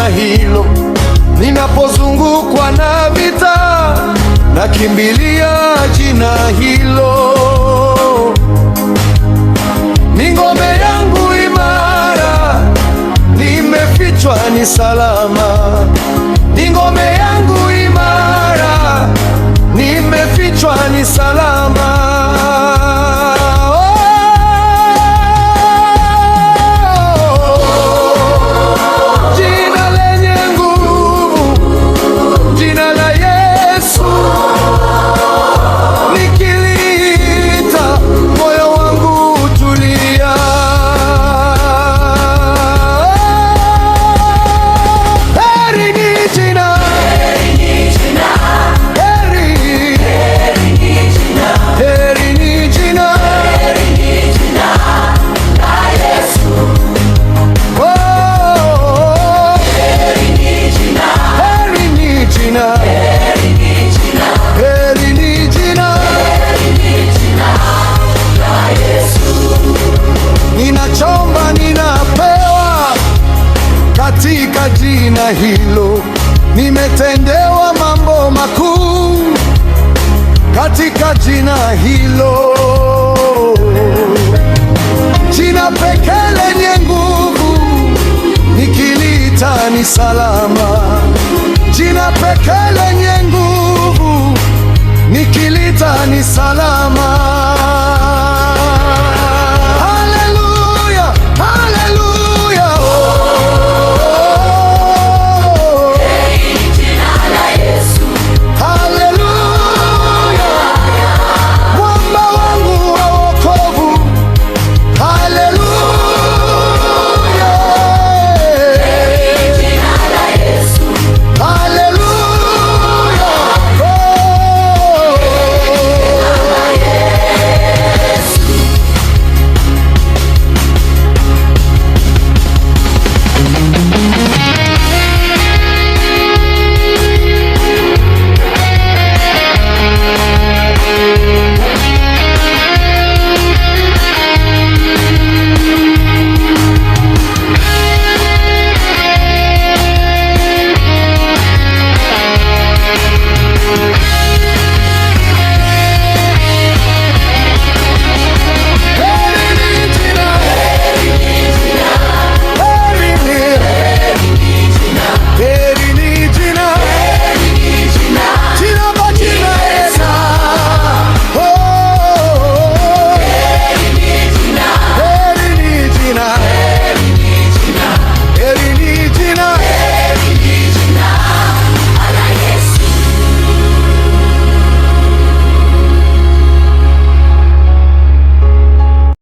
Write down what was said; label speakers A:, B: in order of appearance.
A: jina hilo. Ninapozungukwa na vita, nakimbilia jina hilo. Ni ngome yangu imara, nimefichwa ni salama. Ni ngome yangu imara, nimefichwa ni salama. Katika jina hilo nimetendewa mambo makuu. Katika jina hilo, jina pekee lenye nguvu, nikiliita ni salama. Jina pekee lenye nguvu, nikiliita ni salama.